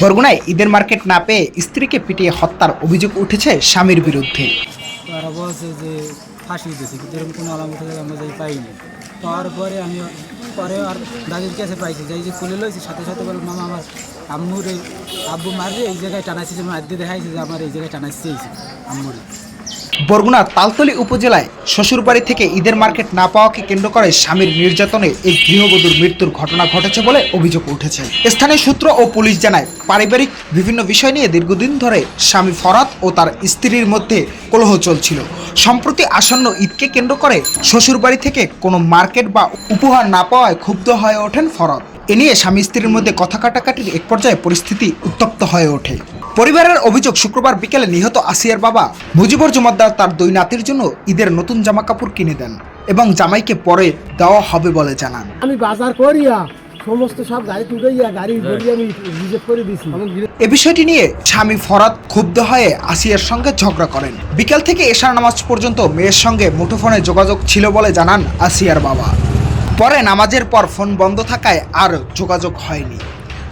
বরগুনায় ঈদের মার্কেট না পেয়ে স্ত্রীকে পিটিয়ে হত্যার অভিযোগ উঠেছে স্বামীর বিরুদ্ধে। তারা বলছে যে ফাঁসি দিয়েছে, কিন্তু এরকম কোনো আলামত আমরা যাই পাইনি। তারপরে আমি পরে আর দাদির কাছে পাইছি, যাই যে খুলে লইছি, সাথে সাথে বলে মামা আমার আম্মুর এই আব্বু মারলে এই জায়গায় টানাইছে, যে মার দিয়ে দেখাইছে যে আমার এই জায়গায় টানাইছে আম্মুর। বরগুনার তালতলী উপজেলায় শ্বশুরবাড়ি থেকে ঈদের মার্কেট না পাওয়াকে কেন্দ্র করে স্বামীর নির্যাতনে এই গৃহবধূর মৃত্যুর ঘটনা ঘটেছে বলে অভিযোগ উঠেছে। স্থানীয় সূত্র ও পুলিশ জানায়, পারিবারিক বিভিন্ন বিষয় নিয়ে দীর্ঘদিন ধরে স্বামী ফরাদ ও তার স্ত্রীর মধ্যে কলহ চলছিল। সম্প্রতি আসন্ন ঈদকে কেন্দ্র করে শ্বশুরবাড়ি থেকে কোনো মার্কেট বা উপহার না পাওয়ায় ক্ষুব্ধ হয়ে ওঠেন ফরাদ। এ নিয়ে স্বামী স্ত্রীর মধ্যে কথা কাটাকাটির এক পর্যায়ে পরিস্থিতি উত্তপ্ত হয়ে ওঠে। পরিবারের অভিযোগ, শুক্রবার বিকেলে নিহত আসিয়ার বাবা মুজিবুর জমাদ্দার তার দুই নাতির জন্য ঈদের নতুন জামা কাপড় কিনে দেন এবং জামাইকে পরে দেওয়া হবে বলে জানান। আমি বাজার করিয়া সমস্ত সব গাড়ি তুলে গাড়ি আমি রিজার্ভ করে দিয়েছি। এ বিষয়টি নিয়ে স্বামী ফরাদ ক্ষুব্ধ হয়ে আসিয়ার সঙ্গে ঝগড়া করেন। বিকেল থেকে এশার নামাজ পর্যন্ত মেয়ের সঙ্গে মুঠোফোনে যোগাযোগ ছিল বলে জানান আসিয়ার বাবা। পরে নামাজের পর ফোন বন্ধ থাকায় আর যোগাযোগ হয়নি।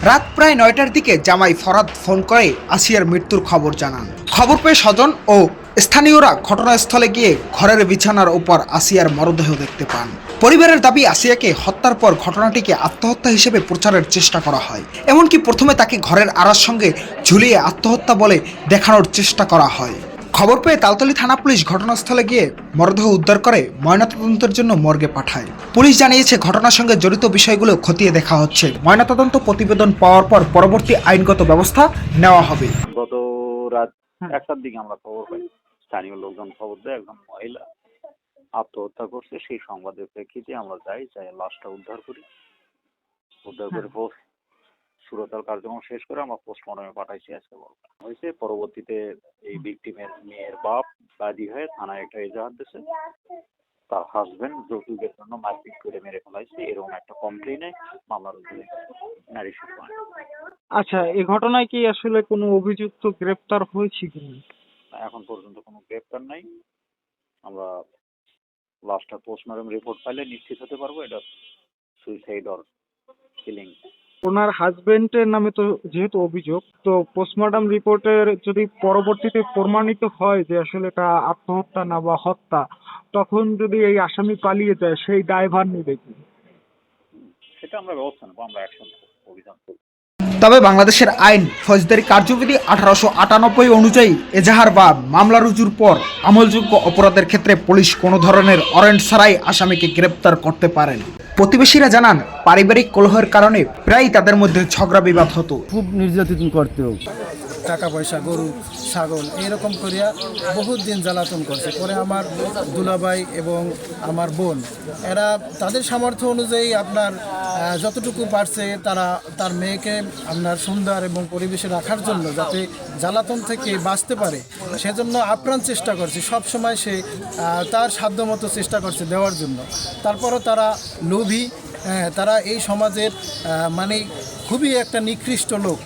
রাত প্রায় 9টার দিকে জামাই ফরাদ ফোন করে আসিয়ার মৃত্যুর খবর জানান। খবর পেয়ে স্বজন ও স্থানীয়রা ঘটনাস্থলে গিয়ে ঘরের বিছানার উপর আসিয়ার মরদেহ দেখতে পান। পরিবারের দাবি, আসিয়াকে হত্যার পর ঘটনাটিকে আত্মহত্যা হিসেবে প্রচারের চেষ্টা করা হয়। এমনকি প্রথমে তাকে ঘরের আড়ার সঙ্গে ঝুলিয়ে আত্মহত্যা বলে দেখানোর চেষ্টা করা হয়। খবর পেয়ে তালতলী থানা পুলিশ ঘটনাস্থলে গিয়ে মরদেহ উদ্ধার করে ময়নাতদন্তের জন্য মর্গে পাঠায়। পুলিশ জানিয়েছে, ঘটনার সঙ্গে জড়িত বিষয়গুলো খতিয়ে দেখা হচ্ছে। ময়নাতদন্ত প্রতিবেদন পাওয়ার পর পরবর্তী আইনগত ব্যবস্থা নেওয়া হবে। গত রাত 1টার দিকে আমরা খবর পাই, স্থানীয় লোকজন খবর দেয় একজন মহিলা আত্মহত্যা করছে। সেই সংবাদের প্রেক্ষিতে আমরা যাই লাশটা উদ্ধার করে সুরতাল কার্যক্রম শেষ করে আমরা পোস্টমর্টমে পাঠাইছি। আজকে হয়েছে, পরবর্তীতে এই ভিকটিমের মেয়ের বাপ বাদী হয়ে থানায় একটা এজাহার দিয়েছে। তার হাজবেন্ড যৌতুকের জন্য মারপিট করে মেরে ফেলাইছে, এরকম একটা কমপ্লেইনে মামলা রুজু নারী শিশু। আচ্ছা, এই ঘটনায় কি আসলে কোনো অভিযুক্ত গ্রেপ্তার হয়েছে কিনা? এখন পর্যন্ত কোনো গ্রেপ্তার নাই। আমরা লাস্টটা পোস্টমর্টম রিপোর্ট পাইলে নিশ্চিত হতে পারবো এটা সুইসাইড অর কিলিং। ওনার হাজবেন্ডের নামে তো যেহেতু অভিযোগ, তো পোস্টমর্টম রিপোর্টের যদি পরবর্তীতে প্রমাণিত হয় যে আসলে এটা আত্মহত্যা না বা হত্যা, তখন যদি এই আসামি পালিয়ে যায়, সেই দায়ভার নেবে কি? সেটা আমরা ব্যবস্থা নেবো, আমরা অ্যাকশন অভিযান করব। তবে বাংলাদেশের আইন ফৌজদারি কার্যবিধি 1898 অনুযায়ী এজাহার বা মামলা রুজুর পর আমলযোগ্য অপরাধের ক্ষেত্রে পুলিশ কোনো ধরনের ওয়ারেন্ট ছাড়াই আসামিকে গ্রেপ্তার করতে পারেন। প্রতিবেশীরা জানান, পারিবারিক কলহের কারণে প্রায় তাদের মধ্যে ঝগড়া বিবাদ হতো। খুব নির্যাতন করতো, টাকা পয়সা, গরু, ছাগল এইরকম করিয়া বহুত দিন জ্বালাতন করছে। পরে আমার দুলাভাই এবং আমার বোন এরা তাদের সামর্থ্য অনুযায়ী আপনার যতটুকু পারছে তারা তার মেয়েকে আপনার সুন্দর এবং পরিবেশে রাখার জন্য, যাতে জ্বালাতন থেকে বাঁচতে পারে, সেজন্য আপ্রাণ চেষ্টা করছে। সব সময় সে তার সাধ্যমতো চেষ্টা করছে দেওয়ার জন্য। তারপরও তারা লোভী, তারা এই সমাজের মানে খুবই একটা নিকৃষ্ট লোক।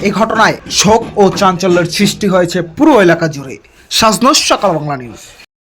এই ঘটনায় শোক ও চাঞ্চল্যের সৃষ্টি হয়েছে পুরো এলাকা জুড়ে। সাজনস, সকাল বাংলা নিউজ।